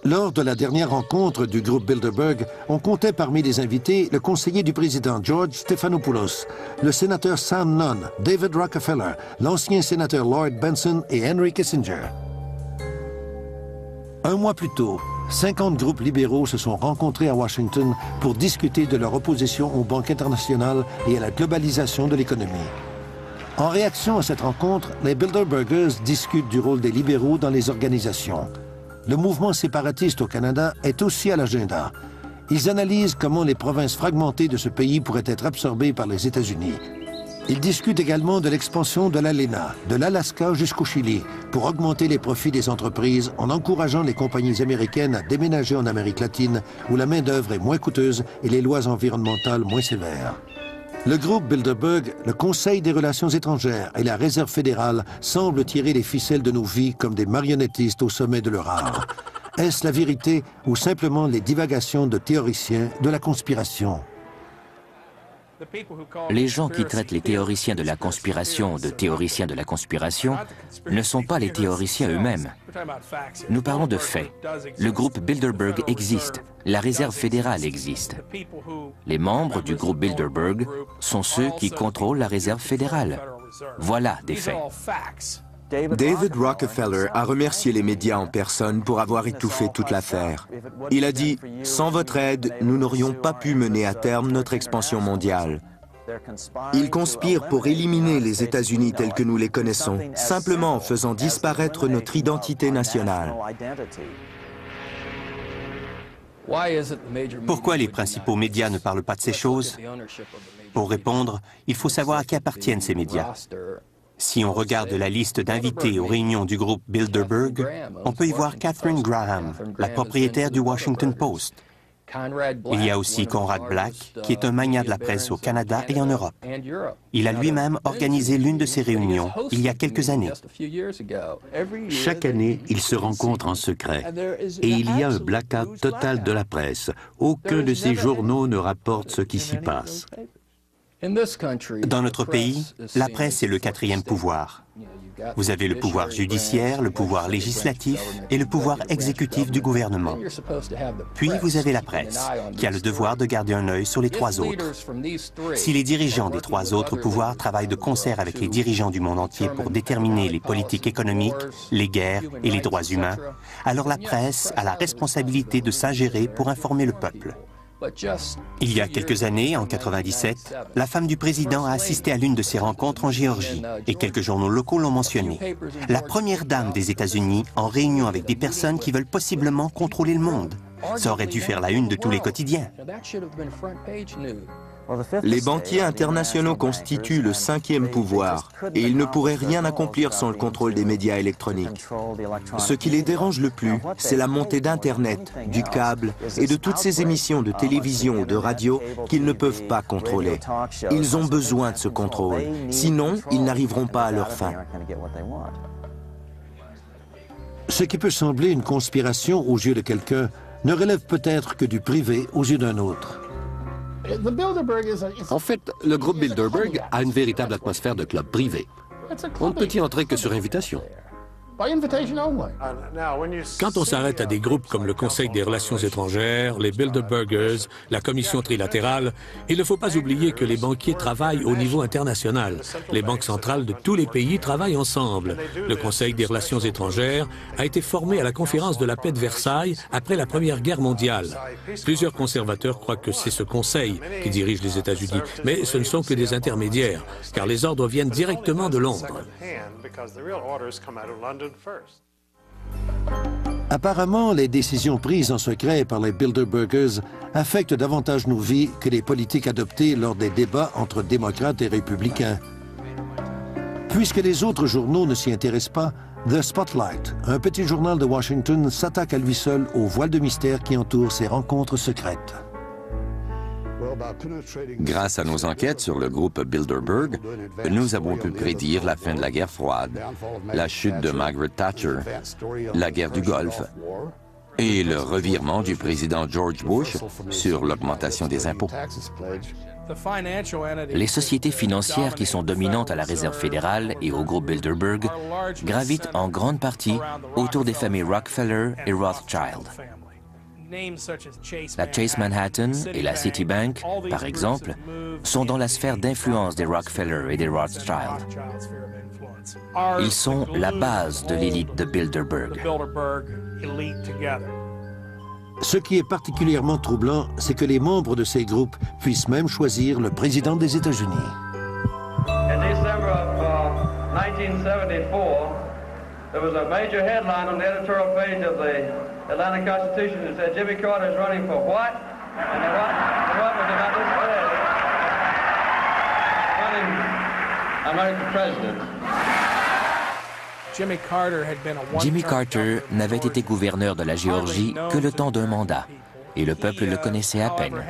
Lors de la dernière rencontre du groupe Bilderberg, on comptait parmi les invités le conseiller du président George Stephanopoulos, le sénateur Sam Nunn, David Rockefeller, l'ancien sénateur Lloyd Bentsen et Henry Kissinger. Un mois plus tôt, 50 groupes libéraux se sont rencontrés à Washington pour discuter de leur opposition aux banques internationales et à la globalisation de l'économie. En réaction à cette rencontre, les Bilderbergers discutent du rôle des libéraux dans les organisations. Le mouvement séparatiste au Canada est aussi à l'agenda. Ils analysent comment les provinces fragmentées de ce pays pourraient être absorbées par les États-Unis. Ils discutent également de l'expansion de l'ALENA, de l'Alaska jusqu'au Chili, pour augmenter les profits des entreprises en encourageant les compagnies américaines à déménager en Amérique latine, où la main-d'œuvre est moins coûteuse et les lois environnementales moins sévères. Le groupe Bilderberg, le Conseil des relations étrangères et la Réserve fédérale semblent tirer les ficelles de nos vies comme des marionnettistes au sommet de leur art. Est-ce la vérité ou simplement les divagations de théoriciens de la conspiration? Les gens qui traitent les théoriciens de la conspiration de théoriciens de la conspiration ne sont pas les théoriciens eux-mêmes. Nous parlons de faits. Le groupe Bilderberg existe. La Réserve fédérale existe. Les membres du groupe Bilderberg sont ceux qui contrôlent la Réserve fédérale. Voilà des faits. David Rockefeller a remercié les médias en personne pour avoir étouffé toute l'affaire. Il a dit « Sans votre aide, nous n'aurions pas pu mener à terme notre expansion mondiale. Ils conspirent pour éliminer les États-Unis tels que nous les connaissons, simplement en faisant disparaître notre identité nationale. » Pourquoi les principaux médias ne parlent pas de ces choses? Pour répondre, il faut savoir à qui appartiennent ces médias. Si on regarde la liste d'invités aux réunions du groupe Bilderberg, on peut y voir Katharine Graham, la propriétaire du Washington Post. Il y a aussi Conrad Black, qui est un magnat de la presse au Canada et en Europe. Il a lui-même organisé l'une de ces réunions il y a quelques années. Chaque année, ils se rencontrent en secret. Et il y a un blackout total de la presse. Aucun de ces journaux ne rapporte ce qui s'y passe. Dans notre pays, la presse est le quatrième pouvoir. Vous avez le pouvoir judiciaire, le pouvoir législatif et le pouvoir exécutif du gouvernement. Puis vous avez la presse, qui a le devoir de garder un œil sur les trois autres. Si les dirigeants des trois autres pouvoirs travaillent de concert avec les dirigeants du monde entier pour déterminer les politiques économiques, les guerres et les droits humains, alors la presse a la responsabilité de s'ingérer pour informer le peuple. Il y a quelques années, en 1997, la femme du président a assisté à l'une de ces rencontres en Géorgie, et quelques journaux locaux l'ont mentionné. La première dame des États-Unis en réunion avec des personnes qui veulent possiblement contrôler le monde. Ça aurait dû faire la une de tous les quotidiens. Les banquiers internationaux constituent le cinquième pouvoir et ils ne pourraient rien accomplir sans le contrôle des médias électroniques. Ce qui les dérange le plus, c'est la montée d'Internet, du câble et de toutes ces émissions de télévision ou de radio qu'ils ne peuvent pas contrôler. Ils ont besoin de ce contrôle, sinon ils n'arriveront pas à leur fin. Ce qui peut sembler une conspiration aux yeux de quelqu'un ne relève peut-être que du privé aux yeux d'un autre. En fait, le groupe Bilderberg a une véritable atmosphère de club privé. On ne peut y entrer que sur invitation. Quand on s'arrête à des groupes comme le Conseil des relations étrangères, les Bilderbergers, la Commission trilatérale, il ne faut pas oublier que les banquiers travaillent au niveau international. Les banques centrales de tous les pays travaillent ensemble. Le Conseil des relations étrangères a été formé à la conférence de la paix de Versailles après la Première Guerre mondiale. Plusieurs conservateurs croient que c'est ce Conseil qui dirige les États-Unis, mais ce ne sont que des intermédiaires, car les ordres viennent directement de Londres. Apparemment, les décisions prises en secret par les Bilderbergers affectent davantage nos vies que les politiques adoptées lors des débats entre démocrates et républicains. Puisque les autres journaux ne s'y intéressent pas, The Spotlight, un petit journal de Washington, s'attaque à lui seul au voile de mystère qui entoure ces rencontres secrètes. Grâce à nos enquêtes sur le groupe Bilderberg, nous avons pu prédire la fin de la guerre froide, la chute de Margaret Thatcher, la guerre du Golfe et le revirement du président George Bush sur l'augmentation des impôts. Les sociétés financières qui sont dominantes à la Réserve fédérale et au groupe Bilderberg gravitent en grande partie autour des familles Rockefeller et Rothschild. La Chase Manhattan et la Citibank, par exemple, sont dans la sphère d'influence des Rockefeller et des Rothschild. Ils sont la base de l'élite de Bilderberg. Ce qui est particulièrement troublant, c'est que les membres de ces groupes puissent même choisir le président des États-Unis. In December of 1974, there was a major headline on the editorial page of the Atlanta Constitution that said Jimmy Carter is running for what? And what was about this said? Running American president. Jimmy Carter n'avait été gouverneur de la Géorgie que le temps d'un mandat, et le peuple le connaissait à peine.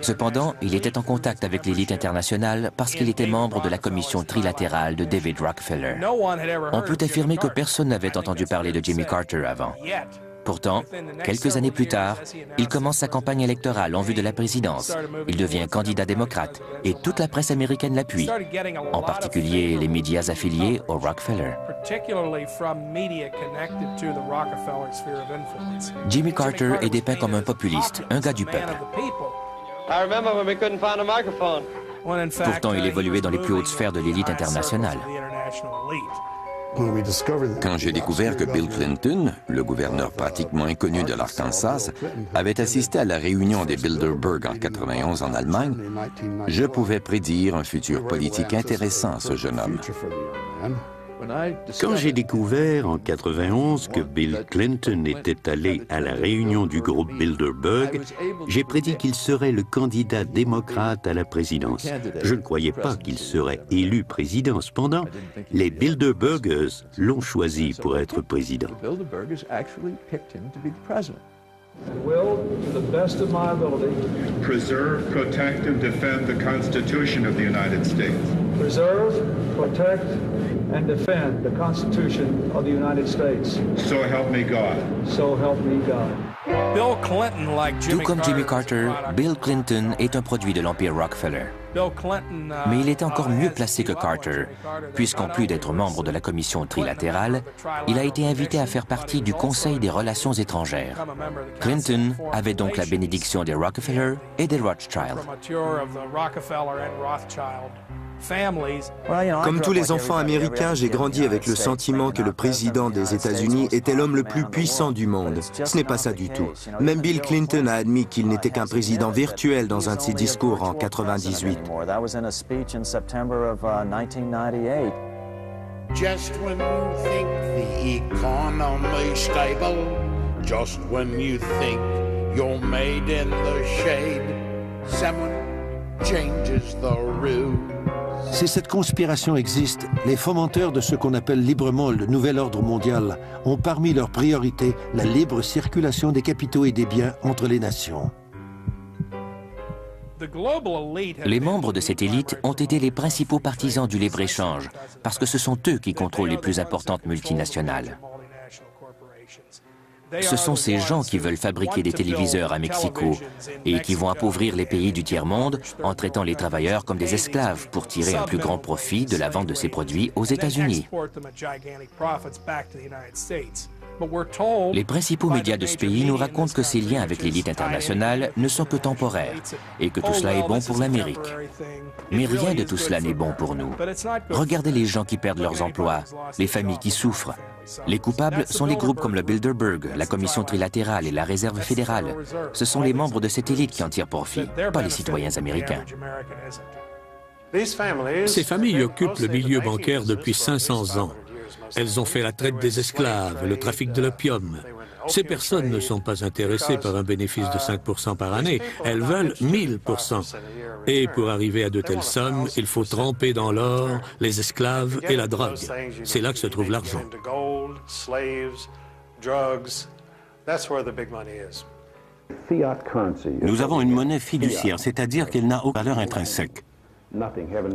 Cependant, il était en contact avec l'élite internationale parce qu'il était membre de la commission trilatérale de David Rockefeller. On peut affirmer que personne n'avait entendu parler de Jimmy Carter avant. Pourtant, quelques années plus tard, il commence sa campagne électorale en vue de la présidence. Il devient candidat démocrate et toute la presse américaine l'appuie, en particulier les médias affiliés au Rockefeller. Jimmy Carter est dépeint comme un populiste, un gars du peuple. Pourtant, il évoluait dans les plus hautes sphères de l'élite internationale. Quand j'ai découvert que Bill Clinton, le gouverneur pratiquement inconnu de l'Arkansas, avait assisté à la réunion des Bilderberg en 1991 en Allemagne, je pouvais prédire un futur politique intéressant à ce jeune homme. Quand j'ai découvert en 1991 que Bill Clinton était allé à la réunion du groupe Bilderberg, j'ai prédit qu'il serait le candidat démocrate à la présidence. Je ne croyais pas qu'il serait élu président. Cependant, les Bilderbergers l'ont choisi pour être président. Will, to the best of my ability, preserve, protect, and defend the Constitution of the United States. Preserve, protect, and defend the Constitution of the United States. So help me God. So help me God. Tout comme Jimmy Carter, Bill Clinton est un produit de l'Empire Rockefeller. Mais il est encore mieux placé que Carter, puisqu'en plus d'être membre de la commission trilatérale, il a été invité à faire partie du Conseil des relations étrangères. Clinton avait donc la bénédiction des Rockefeller et des Rothschild. Comme tous les enfants américains, j'ai grandi avec le sentiment que le président des États-Unis était l'homme le plus puissant du monde. Ce n'est pas ça du tout. Même Bill Clinton a admis qu'il n'était qu'un président virtuel dans un de ses discours en 1998. Just when you think the economy's stable, just when you think you're made in the shade, someone changes the rules. Si cette conspiration existe, les fomenteurs de ce qu'on appelle librement le nouvel ordre mondial ont parmi leurs priorités la libre circulation des capitaux et des biens entre les nations. Les membres de cette élite ont été les principaux partisans du libre-échange parce que ce sont eux qui contrôlent les plus importantes multinationales. Ce sont ces gens qui veulent fabriquer des téléviseurs à Mexico et qui vont appauvrir les pays du tiers-monde en traitant les travailleurs comme des esclaves pour tirer un plus grand profit de la vente de ces produits aux États-Unis. Les principaux médias de ce pays nous racontent que ces liens avec l'élite internationale ne sont que temporaires et que tout cela est bon pour l'Amérique. Mais rien de tout cela n'est bon pour nous. Regardez les gens qui perdent leurs emplois, les familles qui souffrent. Les coupables sont les groupes comme le Bilderberg, la Commission trilatérale et la Réserve fédérale. Ce sont les membres de cette élite qui en tirent profit, pas les citoyens américains. Ces familles occupent le milieu bancaire depuis 500 ans. Elles ont fait la traite des esclaves, le trafic de l'opium. Ces personnes ne sont pas intéressées par un bénéfice de 5% par année. Elles veulent 1000%. Et pour arriver à de telles sommes, il faut tremper dans l'or, les esclaves et la drogue. C'est là que se trouve l'argent. Nous avons une monnaie fiduciaire, c'est-à-dire qu'elle n'a aucune valeur intrinsèque.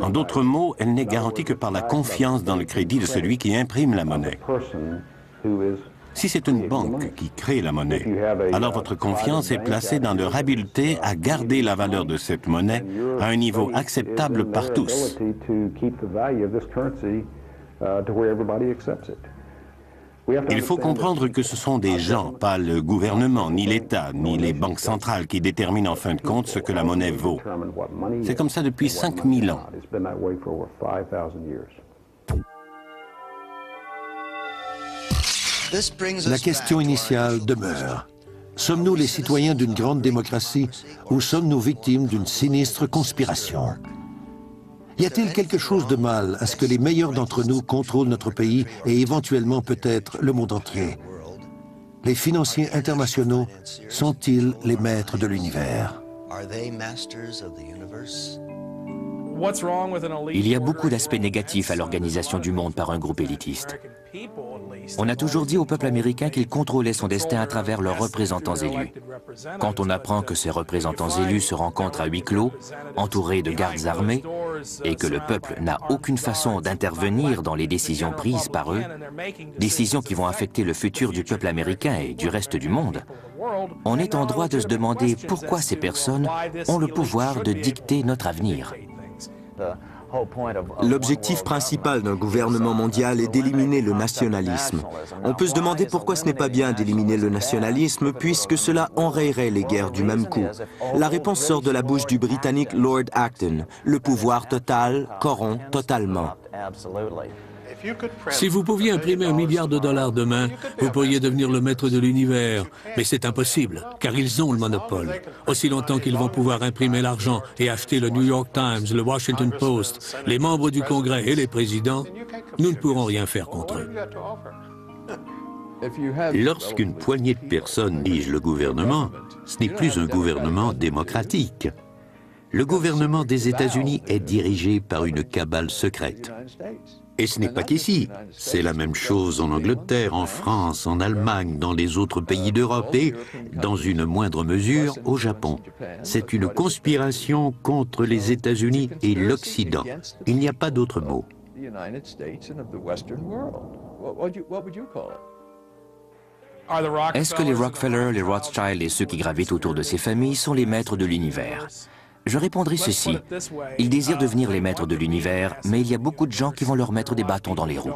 En d'autres mots, elle n'est garantie que par la confiance dans le crédit de celui qui imprime la monnaie. Si c'est une banque qui crée la monnaie, alors votre confiance est placée dans leur habileté à garder la valeur de cette monnaie à un niveau acceptable par tous. Il faut comprendre que ce sont des gens, pas le gouvernement, ni l'État, ni les banques centrales qui déterminent en fin de compte ce que la monnaie vaut. C'est comme ça depuis 5000 ans. La question initiale demeure. Sommes-nous les citoyens d'une grande démocratie ou sommes-nous victimes d'une sinistre conspiration? Y a-t-il quelque chose de mal à ce que les meilleurs d'entre nous contrôlent notre pays et éventuellement peut-être le monde entier? Les financiers internationaux sont-ils les maîtres de l'univers? Il y a beaucoup d'aspects négatifs à l'organisation du monde par un groupe élitiste. On a toujours dit au peuple américain qu'il contrôlait son destin à travers leurs représentants élus. Quand on apprend que ces représentants élus se rencontrent à huis clos, entourés de gardes armés, et que le peuple n'a aucune façon d'intervenir dans les décisions prises par eux, décisions qui vont affecter le futur du peuple américain et du reste du monde, on est en droit de se demander pourquoi ces personnes ont le pouvoir de dicter notre avenir. L'objectif principal d'un gouvernement mondial est d'éliminer le nationalisme. On peut se demander pourquoi ce n'est pas bien d'éliminer le nationalisme, puisque cela enrayerait les guerres du même coup. La réponse sort de la bouche du Britannique Lord Acton. Le pouvoir total corrompt totalement. Si vous pouviez imprimer $1 milliard demain, vous pourriez devenir le maître de l'univers. Mais c'est impossible, car ils ont le monopole. Aussi longtemps qu'ils vont pouvoir imprimer l'argent et acheter le New York Times, le Washington Post, les membres du Congrès et les présidents, nous ne pourrons rien faire contre eux. Lorsqu'une poignée de personnes dirige le gouvernement, ce n'est plus un gouvernement démocratique. Le gouvernement des États-Unis est dirigé par une cabale secrète. Et ce n'est pas qu'ici. C'est la même chose en Angleterre, en France, en Allemagne, dans les autres pays d'Europe et, dans une moindre mesure, au Japon. C'est une conspiration contre les États-Unis et l'Occident. Il n'y a pas d'autre mot. Est-ce que les Rockefeller, les Rothschild et ceux qui gravitent autour de ces familles sont les maîtres de l'univers? Je répondrai ceci. Ils désirent devenir les maîtres de l'univers, mais il y a beaucoup de gens qui vont leur mettre des bâtons dans les roues.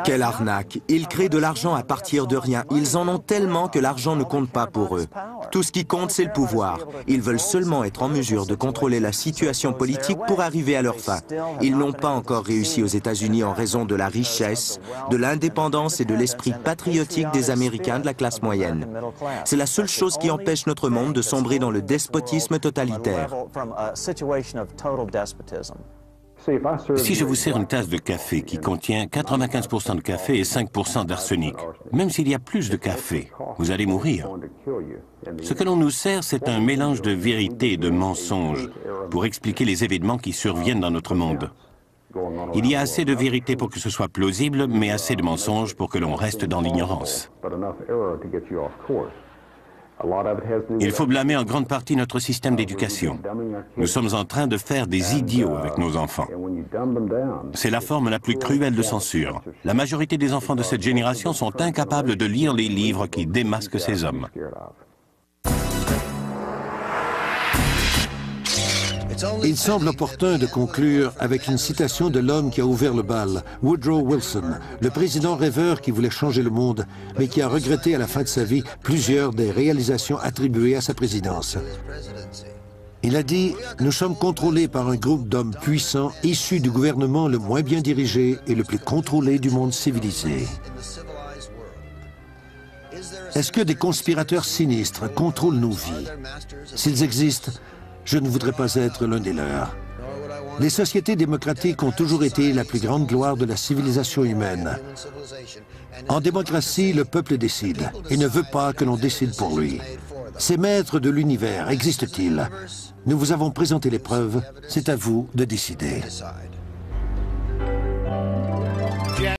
Quelle arnaque! Ils créent de l'argent à partir de rien. Ils en ont tellement que l'argent ne compte pas pour eux. Tout ce qui compte, c'est le pouvoir. Ils veulent seulement être en mesure de contrôler la situation politique pour arriver à leur fin. Ils n'ont pas encore réussi aux États-Unis en raison de la richesse, de l'indépendance et de l'esprit patriotique des Américains de la classe moyenne. C'est la seule chose qui empêche notre monde de sombrer dans le despotisme totalitaire. Si je vous sers une tasse de café qui contient 95% de café et 5% d'arsenic, même s'il y a plus de café, vous allez mourir. Ce que l'on nous sert, c'est un mélange de vérité et de mensonge pour expliquer les événements qui surviennent dans notre monde. Il y a assez de vérité pour que ce soit plausible, mais assez de mensonges pour que l'on reste dans l'ignorance. Il faut blâmer en grande partie notre système d'éducation. Nous sommes en train de faire des idiots avec nos enfants. C'est la forme la plus cruelle de censure. La majorité des enfants de cette génération sont incapables de lire les livres qui démasquent ces hommes. Il semble opportun de conclure avec une citation de l'homme qui a ouvert le bal, Woodrow Wilson, le président rêveur qui voulait changer le monde, mais qui a regretté à la fin de sa vie plusieurs des réalisations attribuées à sa présidence. Il a dit « Nous sommes contrôlés par un groupe d'hommes puissants issus du gouvernement le moins bien dirigé et le plus contrôlé du monde civilisé. » Est-ce que des conspirateurs sinistres contrôlent nos vies? S'ils existent, je ne voudrais pas être l'un des leurs. Les sociétés démocratiques ont toujours été la plus grande gloire de la civilisation humaine. En démocratie, le peuple décide et ne veut pas que l'on décide pour lui. Ces maîtres de l'univers existent-ils? Nous vous avons présenté les preuves, c'est à vous de décider.